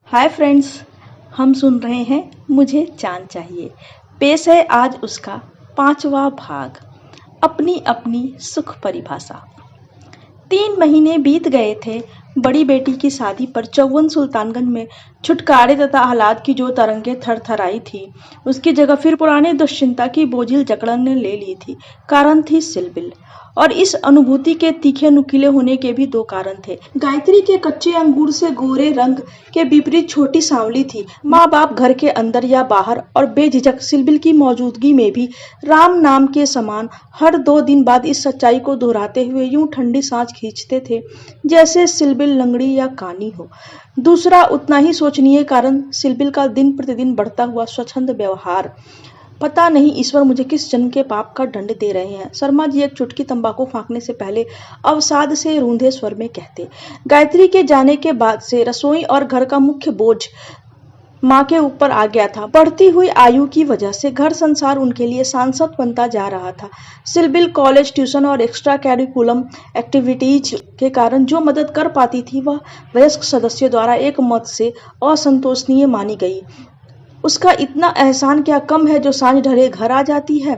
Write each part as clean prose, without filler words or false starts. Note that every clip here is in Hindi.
हाय फ्रेंड्स, हम सुन रहे हैं मुझे चांद चाहिए। पेश है आज उसका 5वां भाग, अपनी अपनी सुख परिभाषा। 3 महीने बीत गए थे बड़ी बेटी की शादी पर। चौवन सुल्तानगंज में छुटकारे तथा आह्लाद की जो तरंगे थरथराई थी, उसकी जगह फिर पुराने दुश्चिंता की बोझिल जकड़न ने ले ली थी। कारण थी सिलबिल, और इस अनुभूति के तीखे नुकीले होने के भी 2 कारण थे। गायत्री के कच्चे अंगूर से गोरे रंग के विपरीत छोटी सांवली थी। माँ बाप घर के अंदर या बाहर और बेझिझक सिलबिल की मौजूदगी में भी राम नाम के समान हर 2 दिन बाद इस सच्चाई को दोहराते हुए यूं ठंडी सांस खींचते थे जैसे सिलबिल लंगड़ी या कानी हो। दूसरा उतना ही शोचनीय कारण सिलबिल का दिन प्रतिदिन बढ़ता हुआ स्वच्छंद व्यवहार। पता नहीं ईश्वर मुझे किस जन्म के पाप का दंड दे रहे हैं, शर्मा जी एक चुटकी तंबाकू फांकने से पहले अवसाद से रूंधे स्वर में कहते। गायत्री के जाने के बाद से रसोई और घर का मुख्य बोझ माँ के ऊपर आ गया था। बढ़ती हुई आयु की वजह से घर संसार उनके लिए सांसद बनता जा रहा था। सिलबिल कॉलेज, ट्यूशन और एक्स्ट्रा कैरिकुलम एक्टिविटीज के कारण जो मदद कर पाती थी, वह वयस्क सदस्यों द्वारा एक मत से असंतोषनीय मानी गई। उसका इतना एहसान क्या कम है जो सांझ ढले घर आ जाती है।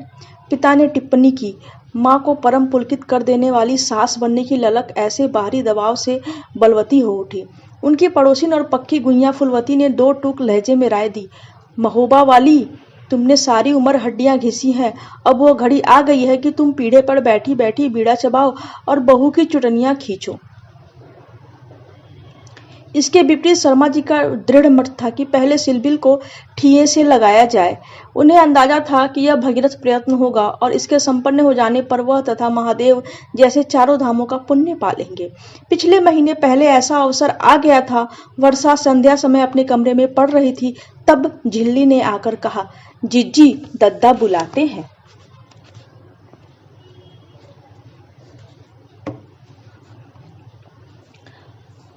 पिता ने टिप्पणी की। माँ को परम पुलकित कर देने वाली सास बनने की ललक ऐसे बाहरी दबाव से बलवती हो उठी। उनकी पड़ोसिन और पक्की गुइयां फुलवती ने 2 टूक लहजे में राय दी। महोबा वाली, तुमने सारी उम्र हड्डियां घिसी हैं, अब वो घड़ी आ गई है कि तुम पीढ़े पर बैठी बैठी बीड़ा चबाओ और बहू की चुटनियां खींचो। इसके विपरीत शर्मा जी का दृढ़ मत था कि पहले सिलबिल को ठिये से लगाया जाए। उन्हें अंदाजा था कि यह भगीरथ प्रयत्न होगा और इसके संपन्न हो जाने पर वह तथा महादेव जैसे चारों धामों का पुण्य पालेंगे। पिछले महीने पहले ऐसा अवसर आ गया था। वर्षा संध्या समय अपने कमरे में पढ़ रही थी, तब झिल्ली ने आकर कहा, जीजी दद्दा बुलाते हैं।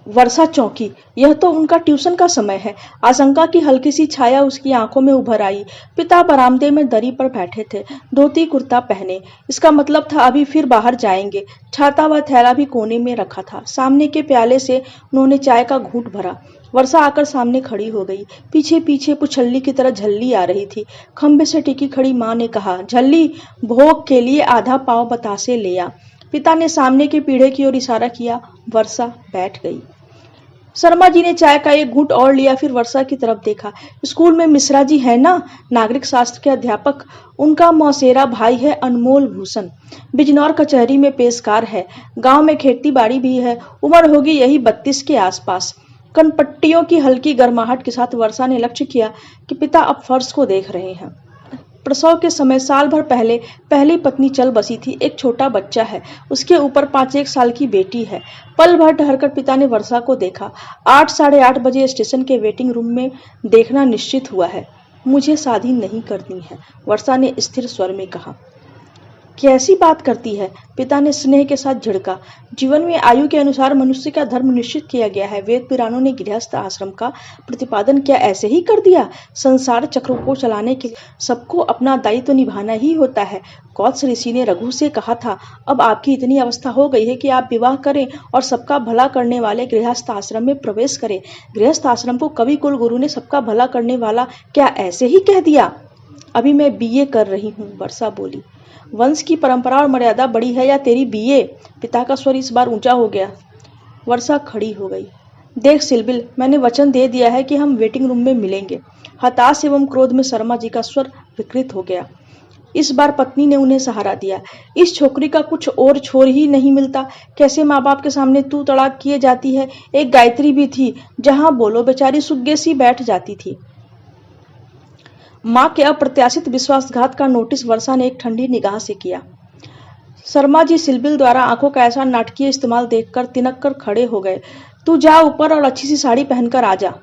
वर्षा चौंकी। यह तो उनका ट्यूशन का समय है। आशंका की हल्की सी छाया उसकी आंखों में उभर आई। पिता बरामदे में दरी पर बैठे थे, धोती कुर्ता पहने। इसका मतलब था अभी फिर बाहर जाएंगे। छाता व थैला भी कोने में रखा था। सामने के प्याले से उन्होंने चाय का घूंट भरा। वर्षा आकर सामने खड़ी हो गई। पीछे पीछे पुछल्ली की तरह झल्ली आ रही थी। खंबे से टिकी खड़ी माँ ने कहा, झल्ली, भोग के लिए आधा पाव बतासे ले आ। पिता ने सामने के पीढ़े की ओर इशारा किया। वर्षा बैठ गई। शर्मा जी ने चाय का एक घूंट और लिया, फिर वर्षा की तरफ देखा। स्कूल में मिश्रा जी है ना, नागरिक शास्त्र के अध्यापक। उनका मौसेरा भाई है अनमोल भूषण, बिजनौर कचहरी में पेशकार है। गांव में खेती बाड़ी भी है। उम्र होगी यही 32 के आसपास। कनपट्टियों की हल्की गर्माहट के साथ वर्षा ने लक्ष्य किया कि पिता अब फर्श को देख रहे हैं। प्रसव के समय साल भर पहले पहली पत्नी चल बसी थी। एक छोटा बच्चा है, उसके ऊपर 5-1 साल की बेटी है। पल भर ठहरकर पिता ने वर्षा को देखा। 8 साढ़े 8 बजे स्टेशन के वेटिंग रूम में देखना निश्चित हुआ है। मुझे शादी नहीं करनी है, वर्षा ने स्थिर स्वर में कहा। कैसी बात करती है, पिता ने स्नेह के साथ झिड़का। जीवन में आयु के अनुसार मनुष्य का धर्म निश्चित किया गया है। वेद पुराणों ने गृहस्थ आश्रम का प्रतिपादन क्या ऐसे ही कर दिया? संसार चक्र को चलाने के सबको अपना दायित्व तो निभाना ही होता है। कौत्स ऋषि ने रघु से कहा था, अब आपकी इतनी अवस्था हो गई है कि आप विवाह करें और सबका भला करने वाले गृहस्थ आश्रम में प्रवेश करें। गृहस्थ आश्रम को कवि कुल गुरु ने सबका भला करने वाला क्या ऐसे ही कह दिया? अभी मैं बीए कर रही हूँ, वर्षा बोली। वंश की परंपरा और मर्यादा बड़ी है या तेरी बीए? पिता का स्वर इस बार ऊंचा हो गया। वर्षा खड़ी हो गई। देख सिलबिल, मैंने वचन दे दिया है कि हम वेटिंग रूम में मिलेंगे। हताश एवं क्रोध में शर्मा जी का स्वर विकृत हो गया। इस बार पत्नी ने उन्हें सहारा दिया। इस छोकरी का कुछ और छोर ही नहीं मिलता। कैसे माँ बाप के सामने तू तड़ाक किए जाती है। एक गायत्री भी थी, जहां बोलो बेचारी सुग्गे सी बैठ जाती थी। मां के अप्रत्याशित विश्वासघात का नोटिस वर्षा ने एक ठंडी निगाह से किया। शर्मा जी सिलबिल द्वारा आंखों का ऐसा नाटकीय इस्तेमाल देखकर तिनक कर खड़े हो गए। तू जा ऊपर और अच्छी सी साड़ी पहनकर आ जा।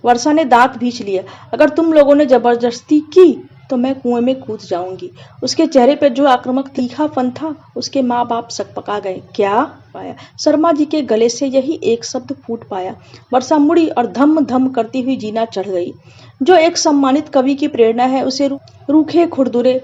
वर्षा ने दांत भींच लिए। अगर तुम लोगों ने जबरदस्ती की तो मैं कुएं में कूद जाऊंगी। उसके चेहरे पर जो आक्रामक तीखापन था, उसके माँ बाप सकपका गए। क्या पाया? शर्मा जी के गले से यही एक शब्द फूट पाया। वर्षा मुड़ी और धम धम करती हुई जीना चढ़ गई। जो एक सम्मानित कवि की प्रेरणा है, उसे रूखे खुरदुरे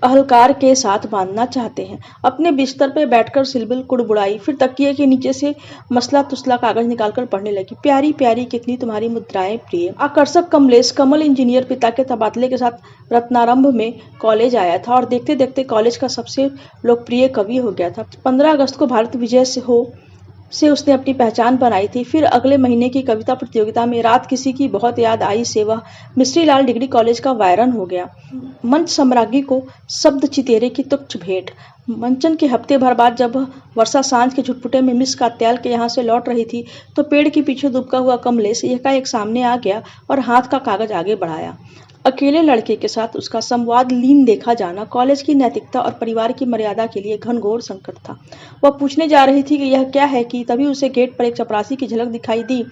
अहलकार के साथ बांधना चाहते हैं। अपने बिस्तर पे बैठकर सिलबिल कुड़बुड़ाई, फिर तकिए के नीचे से मसला तुसला कागज निकालकर पढ़ने लगी। प्यारी प्यारी कितनी तुम्हारी मुद्राएं प्रिय। आकर्षक कमलेश कमल इंजीनियर पिता के तबादले के साथ रत्नारंभ में कॉलेज आया था और देखते देखते कॉलेज का सबसे लोकप्रिय कवि हो गया था। 15 अगस्त को भारत विजय से उसने अपनी पहचान बनाई थी। फिर अगले महीने की कविता प्रतियोगिता में रात किसी की बहुत याद आई से वह मिश्रीलाल डिग्री कॉलेज का वायरन हो गया। मंच सम्राज्ञी को शब्द चितेरे की तुच्छ भेंट। मंचन के हफ्ते भर बाद जब वर्षा सांझ के झुटपुटे में मिस कात्याल के यहाँ से लौट रही थी तो पेड़ के पीछे दुबका हुआ कमलेश एकाएक सामने आ गया और हाथ का कागज आगे बढ़ाया। अकेले लड़के के साथ उसका संवाद लीन देखा जाना कॉलेज की नैतिकता और परिवार की मर्यादा के लिए घनघोर संकट था। वह पूछने जा रही थी कि यह क्या है कि तभी उसे गेट पर एक चपरासी की झलक दिखाई दी।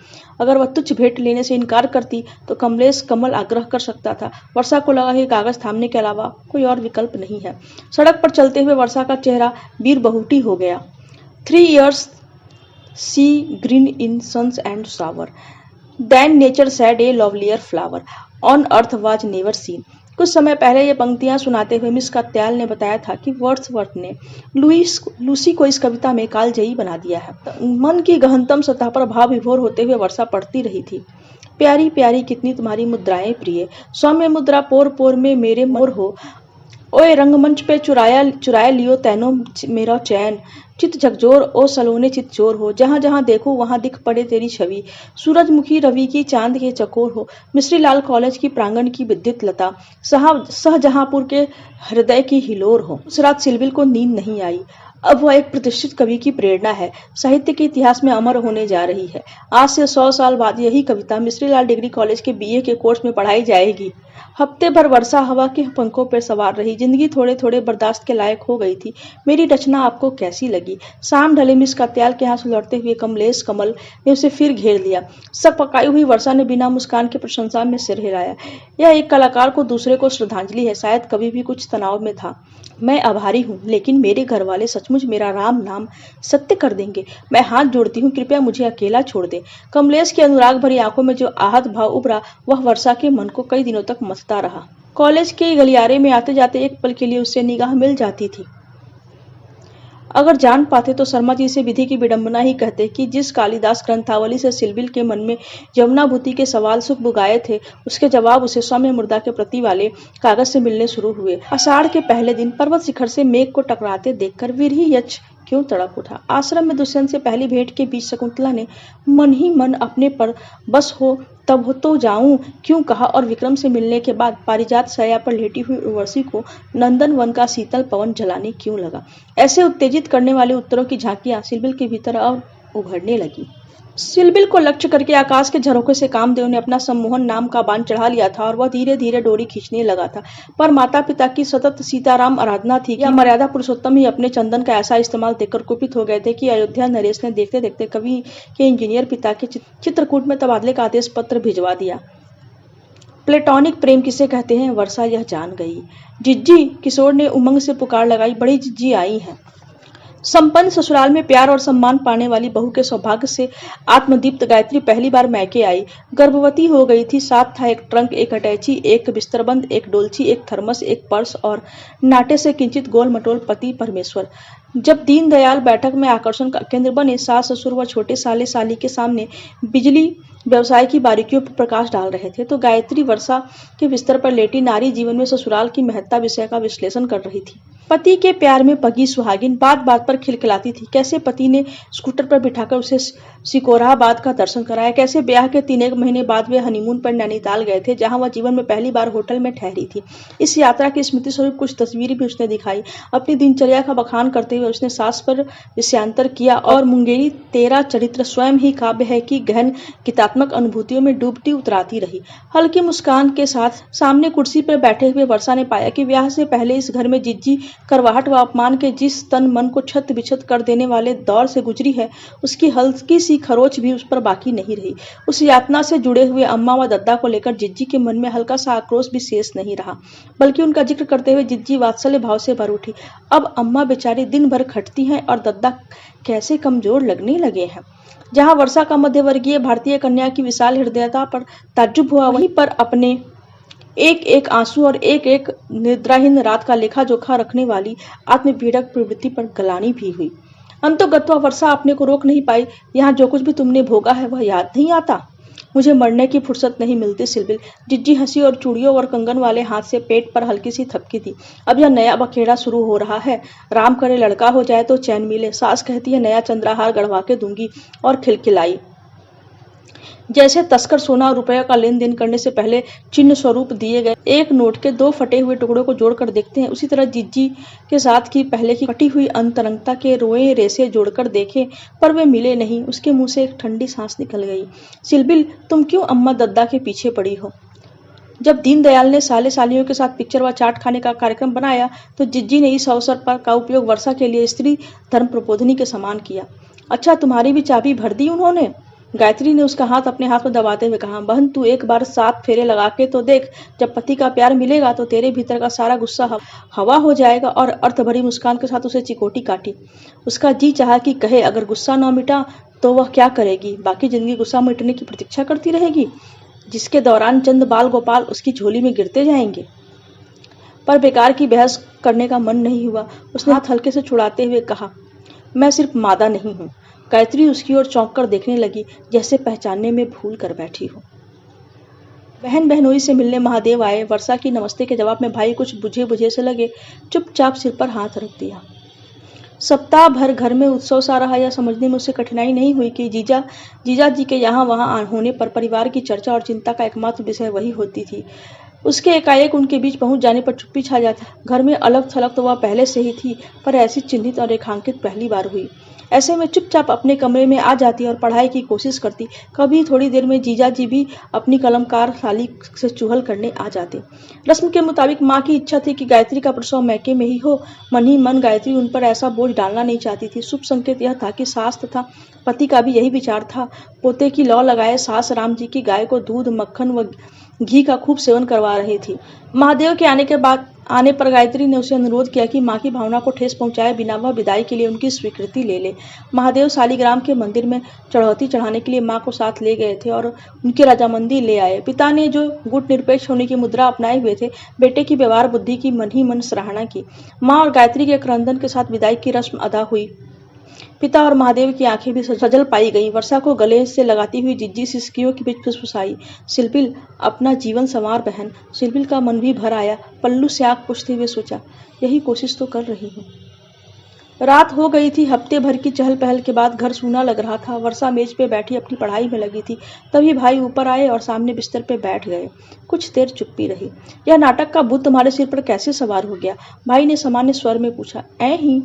अगर वह तुच्छ भेंट लेने से इनकार करती तो कमलेश कमल आग्रह कर सकता था। वर्षा को लगा कि कागज थामने के अलावा कोई और विकल्प नहीं है। सड़क पर चलते हुए वर्षा का चेहरा वीर बहुटी हो गया। 3 years see green in suns and shower, then nature said a lovelier flower, on earth was never seen. कुछ समय पहले ये पंक्तियां सुनाते हुए मिस कात्याल ने बताया था कि वर्ड्सवर्थ ने लूसी को इस कविता में कालजयी बना दिया है। मन की गहनतम सतह पर भाव विभोर होते हुए वर्षा पढ़ती रही थी। प्यारी प्यारी कितनी तुम्हारी मुद्राएं प्रिय, सौम्य मुद्रा पोर पोर में मेरे मोर हो। ओए रंगमंच पे चुराया लियो तैनो मेरा चैन, चित झकझोर ओ सलोने चित चोर हो। जहां जहां देखो वहां दिख पड़े तेरी छवि, सूरजमुखी रवि की चांद के चकोर हो। मिश्रीलाल कॉलेज की प्रांगण की विद्युत लता, शाहजहांपुर के हृदय की हिलोर हो। उस रात सिलबिल को नींद नहीं आई। अब वह एक प्रतिष्ठित कवि की प्रेरणा है, साहित्य के इतिहास में अमर होने जा रही है। आज से 100 साल बाद यही कविता मिश्रीलाल डिग्री कॉलेज के बीए के कोर्स में पढ़ाई जाएगी। हफ्ते भर वर्षा हवा के पंखों पर सवार रही। जिंदगी थोड़े थोड़े बर्दाश्त के लायक हो गई थी। मेरी रचना आपको कैसी लगी? शाम ढले मिस कात्याल के यहाँ से लौटते हुए कमलेश कमल ने उसे फिर घेर लिया। सक पकाई हुई वर्षा ने बिना मुस्कान के प्रशंसा में सिर हिलाया। यह एक कलाकार को दूसरे को श्रद्धांजलि है। शायद कभी भी कुछ तनाव में था। मैं आभारी हूँ, लेकिन मेरे घर वाले सचमुच मेरा राम नाम सत्य कर देंगे। मैं हाथ जोड़ती हूँ, कृपया मुझे अकेला छोड़ दे। कमलेश की अनुराग भरी आंखों में जो आहत भाव उभरा वह वर्षा के मन को कई दिनों तक मथता रहा। कॉलेज के गलियारे में आते जाते एक पल के लिए उससे निगाह मिल जाती थी। अगर जान पाते तो शर्मा जी से विधि की विडंबना ही कहते कि जिस कालिदास ग्रंथावली से सिलबिल के मन में यमुनाभूति के सवाल सुख बुगाए थे, उसके जवाब उसे सौम्य मुर्दा के प्रति वाले कागज से मिलने शुरू हुए। आषाढ़ के पहले दिन पर्वत शिखर से मेघ को टकराते देखकर विरही यक्ष क्यों तड़प उठा। आश्रम में दुष्यंत से पहली भेंट के बीच शकुंतला ने मन ही मन अपने पर बस हो तब हो तो जाऊं क्यों कहा और विक्रम से मिलने के बाद पारिजात शैया पर लेटी हुई उर्वशी को नंदन वन का शीतल पवन जलाने क्यों लगा। ऐसे उत्तेजित करने वाले उत्तरों की झांकियां सिलबिल के भीतर अब उभरने लगी। सिलबिल को लक्ष्य करके आकाश के झरोखे से कामदेव ने अपना सम्मोहन नाम का बाण चढ़ा लिया था और वह धीरे धीरे डोरी खींचने लगा था। पर माता पिता की सतत सीताराम आराधना थी या मर्यादा पुरुषोत्तम ही अपने चंदन का ऐसा इस्तेमाल देखकर कुपित हो गए थे कि अयोध्या नरेश ने देखते देखते कवि के इंजीनियर पिता के चित्रकूट में तबादले का आदेश पत्र भिजवा दिया। प्लेटोनिक प्रेम किसे कहते हैं वर्षा यह जान गई। जिज्जी, किशोर ने उमंग से पुकार लगाई, बड़ी जिज्जी आई है। संपन्न ससुराल में प्यार और सम्मान पाने वाली बहू के सौभाग्य से आत्मदीप्त गायत्री पहली बार मैके आई। गर्भवती हो गई थी। साथ था एक ट्रंक, एक अटैची, एक बिस्तरबंद, एक डोलची, एक थर्मस, एक पर्स और नाटे से किंचित गोल मटोल पति परमेश्वर। जब दीनदयाल बैठक में आकर्षण का केंद्र बने, सास ससुर व छोटे साले साली के सामने बिजली व्यवसाय की बारीकियों पर प्रकाश डाल रहे थे तो गायत्री वर्षा के बिस्तर पर लेटी नारी जीवन में ससुराल की महत्ता विषय का विश्लेषण कर रही थी। पति के प्यार में पगी सुहागिन बात बात पर खिलखिलाती थी। कैसे पति ने स्कूटर पर बिठाकर उसे सिकोराबाद का दर्शन कराया, कैसे ब्याह के 3 महीने बाद वे हनीमून पर नैनीताल गए थे जहां वह जीवन में पहली बार होटल में ठहरी थी। इस यात्रा की स्मृति स्वरूप कुछ तस्वीरें भी उसने दिखाई। अपनी दिनचर्या का बखान करते हुए उसने सास पर विषयांतर किया और मुंगेरी तेरा चरित्र स्वयं ही काव्य है कि गहन गीतात्मक अनुभूतियों में डूबती उतराती रही। हल्की मुस्कान के साथ सामने कुर्सी पर बैठे हुए वर्षा ने पाया कि ब्याह से पहले इस घर में जिज्जी करवाहट व अपमान के जिस तन मन को छत बिछत कर देने वाले दौर से गुजरी है, उसकी हल्की सी खरोच भी उस पर बाकी नहीं रही। उस यातना से जुड़े हुए अम्मा व दद्दा को लेकर जिज्जी के मन में हल्का सा आक्रोश भी शेष नहीं रहा, बल्कि उनका जिक्र करते हुए जिज्जी वात्सल्य भाव से भर उठी। अब अम्मा बेचारी दिन भर खटती हैं और दद्दा कैसे कमजोर लगने लगे हैं। जहां वर्षा का मध्यवर्गीय भारतीय कन्या की विशाल हृदयता पर ताज्जुब हुआ, वहीं पर अपने एक एक आंसू और एक एक निद्राहीन रात का लेखा जोखा रखने वाली आत्मपीड़क प्रवृत्ति पर गलानी भी हुई। अंतोगत्वा वर्षा अपने को रोक नहीं पाई। यहाँ जो कुछ भी तुमने भोगा है वह याद नहीं आता? मुझे मरने की फुर्सत नहीं मिलती सिलबिल। जिज्जी हंसी और चूड़ियों और कंगन वाले हाथ से पेट पर हल्की सी थपकी दी। अब यह नया बखेड़ा शुरू हो रहा है। राम करे लड़का हो जाए तो चैन मिले। सास कहती है नया चंद्रहार गढ़वा के दूंगी। और खिलखिलाई। जैसे तस्कर सोना और रुपया का लेन देन करने से पहले चिन्ह स्वरूप दिए गए एक नोट के दो फटे हुए टुकड़ों को जोड़कर देखते हैं, उसी तरह जिज्जी के साथ की पहले की कटी हुई अंतरंगता के रोए रेसे जोड़कर देखे, पर वे मिले नहीं। उसके मुंह से एक ठंडी सांस निकल गई। सिलबिल, तुम क्यों अम्मा दद्दा के पीछे पड़ी हो? जब दीनदयाल ने साले सालियों के साथ पिक्चर व चाट खाने का कार्यक्रम बनाया तो जिज्जी ने इस अवसर पर का उपयोग वर्षा के लिए स्त्री धर्म प्रबोधनी के समान किया। अच्छा, तुम्हारी भी चाबी भर दी उन्होंने? गायत्री ने उसका हाथ अपने हाथ में दबाते हुए कहा। बहन, तू एक बार 7 फेरे लगा के तो देख। जब पति का प्यार मिलेगा तो तेरे भीतर का सारा गुस्सा हवा हो जाएगा। और अर्थ भरी मुस्कान के साथ उसे चिकोटी काटी। उसका जी चाहा कि कहे, अगर गुस्सा न मिटा तो वह क्या करेगी? बाकी जिंदगी गुस्सा मिटने की प्रतीक्षा करती रहेगी, जिसके दौरान चंद बाल गोपाल उसकी झोली में गिरते जाएंगे। पर बेकार की बहस करने का मन नहीं हुआ। उसने हाथ हल्के से छुड़ाते हुए कहा, मैं सिर्फ मादा नहीं हूँ। गायत्री उसकी ओर चौंक कर देखने लगी, जैसे पहचानने में भूल कर बैठी हो। बहन बहनोई से मिलने महादेव आए। वर्षा की नमस्ते के जवाब में भाई कुछ बुझे बुझे से लगे। चुपचाप सिर पर हाथ रख दिया। सप्ताह भर घर में उत्सव सा रहा। यह समझने में उसे कठिनाई नहीं हुई कि जीजा जी के यहाँ वहाँ होने पर परिवार की चर्चा और चिंता का एकमात्र विषय वही होती थी। उसके एकाएक उनके बीच पहुंच जाने पर चुप्पी छा जाती। घर में अलग थलग तो वह पहले से ही थी, पर ऐसी चिन्हित और रेखांकित पहली बार हुई। ऐसे में चुपचाप अपने कमरे में आ जाती और पढ़ाई की कोशिश करती। कभी थोड़ी देर में जीजा जी भी अपनी कलमकार साली से चुहल करने आ जाते। रस्म के मुताबिक माँ की इच्छा थी कि गायत्री का प्रसव मैके में ही हो। मन ही मन गायत्री उन पर ऐसा बोझ डालना नहीं चाहती थी। शुभ संकेत यह था कि सास तथा पति का भी यही विचार था। पोते की लौ लगाए सास राम जी की गाय को दूध, मक्खन व घी का खूब सेवन करवा रही थी। महादेव के आने पर गायत्री ने उसे अनुरोध किया कि माँ की भावना को ठेस पहुंचाए बिना वह विदाई के लिए उनकी स्वीकृति ले ले। महादेव शालिग्राम के मंदिर में चढ़ौती चढ़ाने के लिए माँ को साथ ले गए थे और उनकी रजामंदी ले आए। पिता ने जो गुट निरपेक्ष होने की मुद्रा अपनाए हुए थे, बेटे की व्यवहार बुद्धि की मन ही मन सराहना की। माँ और गायत्री के क्रंदन के साथ विदाई की रस्म अदा हुई। पिता और महादेव की आंखें भी सजल पाई गईं। वर्षा को गले से लगाती हुई जिज्जी सिसकियों के बीच फुसफुसाई, सिलबिल, अपना जीवन संवार बहन। सिलबिल का मन भी भर आया। पल्लू से आंख पूछते हुए सोचा, यही कोशिश तो कर रही हूँ। रात हो गई थी। हफ्ते भर की चहल पहल के बाद घर सूना लग रहा था। वर्षा मेज पे बैठी अपनी पढ़ाई में लगी थी। तभी भाई ऊपर आए और सामने बिस्तर पे बैठ गए। कुछ देर चुप्पी रही। यह नाटक का भूत तुम्हारे सिर पर कैसे सवार हो गया? भाई ने सामान्य स्वर में पूछा। ऐ ही,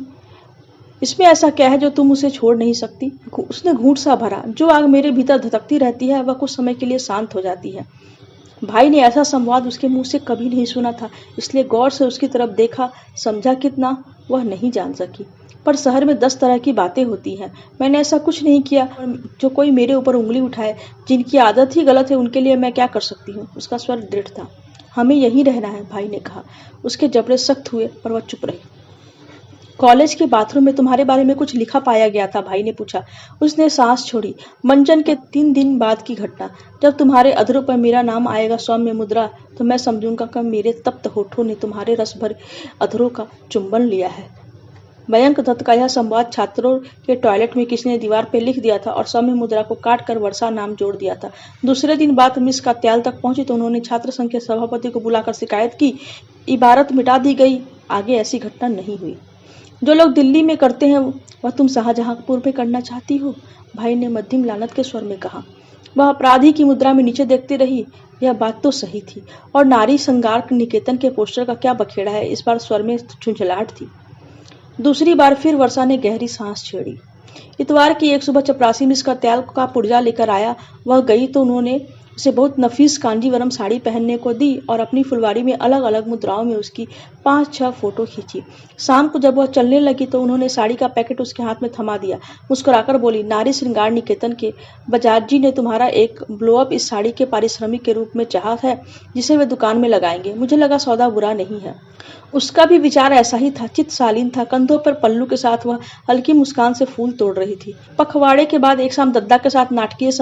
इसमें ऐसा क्या है जो तुम उसे छोड़ नहीं सकती? उसने घूंट सा भरा। जो आग मेरे भीतर धधकती रहती है वह कुछ समय के लिए शांत हो जाती है। भाई ने ऐसा संवाद उसके मुंह से कभी नहीं सुना था, इसलिए गौर से उसकी तरफ देखा। समझा कितना वह नहीं जान सकी, पर शहर में 10 तरह की बातें होती हैं। मैंने ऐसा कुछ नहीं किया जो कोई मेरे ऊपर उंगली उठाए। जिनकी आदत ही गलत है उनके लिए मैं क्या कर सकती हूँ? उसका स्वर दृढ़ था। हमें यहीं रहना है, भाई ने कहा। उसके जबड़े सख्त हुए, पर वह चुप रही। कॉलेज के बाथरूम में तुम्हारे बारे में कुछ लिखा पाया गया था, भाई ने पूछा। उसने सांस छोड़ी। मंजन के 3 दिन बाद की घटना। जब तुम्हारे अधरों पर मेरा नाम आएगा सौम्य मुद्रा, तो मैं समझूंगा कि मेरे तप्त होठों ने तुम्हारे रस भरे अधरों का चुंबन लिया है। मयंक दत्त का यह संवाद छात्रों के टॉयलेट में किसी ने दीवार पर लिख दिया था और सौम्य मुद्रा को काट कर वर्षा नाम जोड़ दिया था। दूसरे दिन बात मिस कात्याल तक पहुंची तो उन्होंने छात्र संघ के सभापति को बुलाकर शिकायत की। इबारत मिटा दी गई। आगे ऐसी घटना नहीं हुई। जो लोग दिल्ली में करते हैं वह तुम शाहजहांपुर में करना चाहती हो, भाई ने मध्यम लानत के स्वर में कहा। वह अपराधी की मुद्रा में नीचे देखती रही। यह बात तो सही थी। और नारी श्रृंगार निकेतन के पोस्टर का क्या बखेड़ा है? इस बार स्वर में झुंझलाहट थी। दूसरी बार फिर वर्षा ने गहरी सांस छेड़ी। इतवार की एक सुबह चपरासी मिस कात्याल का पुर्जा लेकर आया। वह गई तो उन्होंने उसे बहुत नफीस कांजीवरम साड़ी पहनने को दी और अपनी फुलवारी में अलग अलग मुद्राओं में उसकी 5-6 फोटो खींची। शाम को जब वह चलने लगी तो उन्होंने साड़ी का पैकेट उसके हाथ में थमा दिया। मुस्कुराकर बोली, नारी श्रृंगार निकेतन के बजाज जी ने तुम्हारा एक ब्लोअप इस साड़ी के पारिश्रमिक के रूप में चाहा है, जिसे वे दुकान में लगाएंगे। मुझे लगा सौदा बुरा नहीं है। उसका भी विचार ऐसा ही था। चित्त शालीन था। कंधों पर पल्लू के साथ वह हल्की मुस्कान से फूल तोड़ रही थी। पखवाड़े के बाद एक शाम दद्दा के साथ नाटकीय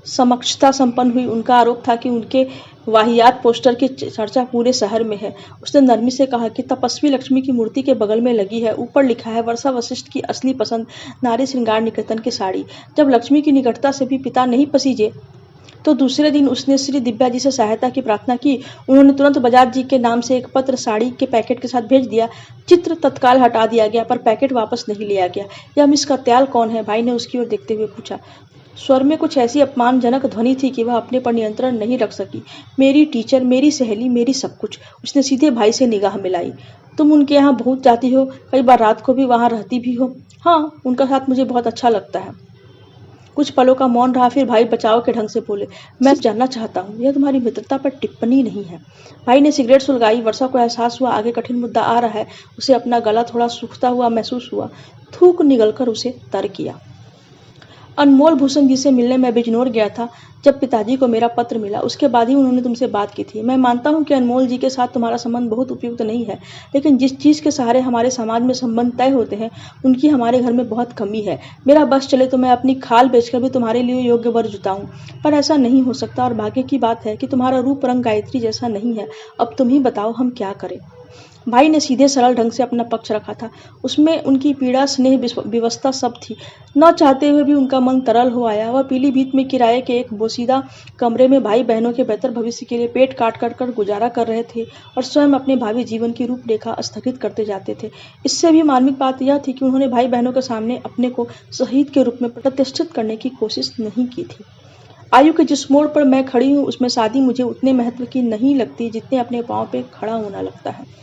समक्षता संपन्न हुई। उनका आरोप था कि उनके वाहियात पोस्टर की चर्चा पूरे शहर में है। उसने नरमी से कहा कि तपस्वी लक्ष्मी की मूर्ति के बगल में लगी है, ऊपर लिखा है वर्षा वशिष्ठ की असली पसंद, नारी श्रृंगार निकेतन की साड़ी। जब लक्ष्मी की निकटता से भी पिता नहीं पसीजे तो दूसरे दिन उसने श्री दिव्या जी से सहायता की प्रार्थना की। उन्होंने तुरंत बजाज जी के नाम से एक पत्र साड़ी के पैकेट के साथ भेज दिया। चित्र तत्काल हटा दिया गया, पर पैकेट वापस नहीं लिया गया। यह मिस कत्याल कौन है? भाई ने उसकी ओर देखते हुए पूछा। स्वर में कुछ ऐसी अपमानजनक ध्वनि थी कि वह अपने पर नियंत्रण नहीं रख सकी। मेरी टीचर, मेरी सहेली, मेरी सब कुछ। उसने सीधे भाई से निगाह मिलाई। तुम उनके यहाँ बहुत जाती हो, कई बार रात को भी वहाँ रहती भी हो? हाँ, उनका साथ मुझे बहुत अच्छा लगता है। कुछ पलों का मौन रहा, फिर भाई बचाव के ढंग से बोले, मैं जानना चाहता हूँ, यह तुम्हारी मित्रता पर टिप्पणी नहीं है। भाई ने सिगरेट सुलगाई। वर्षा को एहसास हुआ आगे कठिन मुद्दा आ रहा है। उसे अपना गला थोड़ा सूखता हुआ महसूस हुआ। थूक निगलकर उसे तर किया। अनमोल भूषण जी से मिलने मैं बिजनौर गया था जब पिताजी को मेरा पत्र मिला। उसके बाद ही उन्होंने तुमसे बात की थी। मैं मानता हूँ कि अनमोल जी के साथ तुम्हारा संबंध बहुत उपयुक्त नहीं है, लेकिन जिस चीज़ के सहारे हमारे समाज में संबंध तय होते हैं उनकी हमारे घर में बहुत कमी है। मेरा बस चले तो मैं अपनी खाल बेचकर भी तुम्हारे लिए योग्य वर जुटाऊं, पर ऐसा नहीं हो सकता और भाग्य की बात है कि तुम्हारा रूप रंग गायत्री जैसा नहीं है। अब तुम ही बताओ हम क्या करें। भाई ने सीधे सरल ढंग से अपना पक्ष रखा था। उसमें उनकी पीड़ा, स्नेह, विवशता सब थी। न चाहते हुए भी उनका मन तरल हो आया। वह पीलीभीत में किराए के एक बोसीदा कमरे में भाई बहनों के बेहतर भविष्य के लिए पेट काट कर गुजारा कर रहे थे और स्वयं अपने भावी जीवन की रूपरेखा स्थगित करते जाते थे। इससे भी मार्मिक बात यह थी कि उन्होंने भाई बहनों के सामने अपने को शहीद के रूप में प्रतिष्ठित करने की कोशिश नहीं की थी। आयु के जिस मोड़ पर मैं खड़ी हूँ उसमें शादी मुझे उतने महत्व की नहीं लगती जितने अपने पाँव पे खड़ा होना लगता है।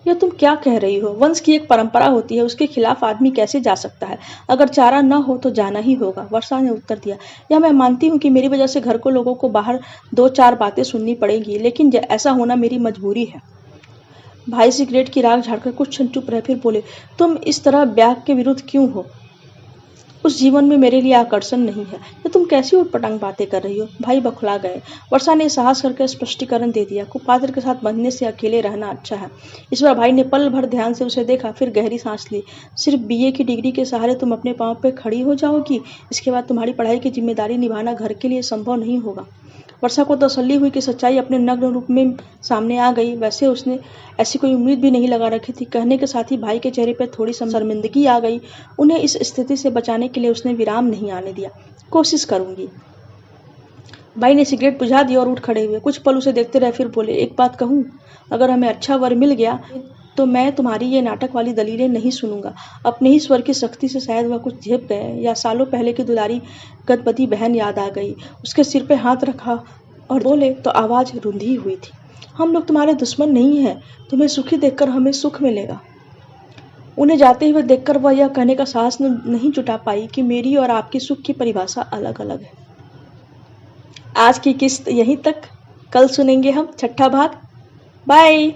यह तुम क्या कह रही हो? वंश की एक परंपरा होती है, उसके खिलाफ आदमी कैसे जा सकता है? अगर चारा न हो तो जाना ही होगा। वर्षा ने उत्तर दिया। यह मैं मानती हूँ कि मेरी वजह से घर को लोगों को बाहर 2-4 बातें सुननी पड़ेगी, लेकिन ऐसा होना मेरी मजबूरी है। भाई सिगरेट की राख झाड़कर कुछ क्षण चुप रहे, फिर बोले, तुम इस तरह ब्याह के विरुद्ध क्यों हो? उस जीवन में मेरे लिए आकर्षण नहीं है। ये तुम कैसी उटपटांग बातें कर रही हो? भाई बौखला गए। वर्षा ने साहस करके स्पष्टीकरण दे दिया। कुपात्र के साथ बंधने से अकेले रहना अच्छा है। इस बार भाई ने पल भर ध्यान से उसे देखा, फिर गहरी सांस ली। सिर्फ बीए की डिग्री के सहारे तुम अपने पाँव पे खड़ी हो जाओगी? इसके बाद तुम्हारी पढ़ाई की जिम्मेदारी निभाना घर के लिए संभव नहीं होगा। वर्षा को तसल्ली हुई कि सच्चाई अपने नग्न रूप में सामने आ गई। वैसे उसने ऐसी कोई उम्मीद भी नहीं लगा रखी थी। कहने के साथ ही भाई के चेहरे पर थोड़ी शर्मिंदगी आ गई। उन्हें इस स्थिति से बचाने के लिए उसने विराम नहीं आने दिया। कोशिश करूंगी। भाई ने सिगरेट बुझा दी और उठ खड़े हुए। कुछ पल उसे देखते रहे, फिर बोले, एक बात कहूं? अगर हमें अच्छा वर मिल गया तो मैं तुम्हारी ये नाटक वाली दलीलें नहीं सुनूंगा। अपने ही स्वर की सख्ती से शायद वह कुछ झेप गए, या सालों पहले की दुलारी गदपति बहन याद आ गई। उसके सिर पे हाथ रखा और बोले तो आवाज रुंधी हुई थी, हम लोग तुम्हारे दुश्मन नहीं हैं। तुम्हें सुखी देखकर हमें सुख मिलेगा। उन्हें जाते हुए देखकर वह यह कहने का साहस नहीं जुटा पाई कि मेरी और आपकी सुख की परिभाषा अलग अलग है। आज की किस्त यहीं तक। कल सुनेंगे हम छठा भाग। बाय।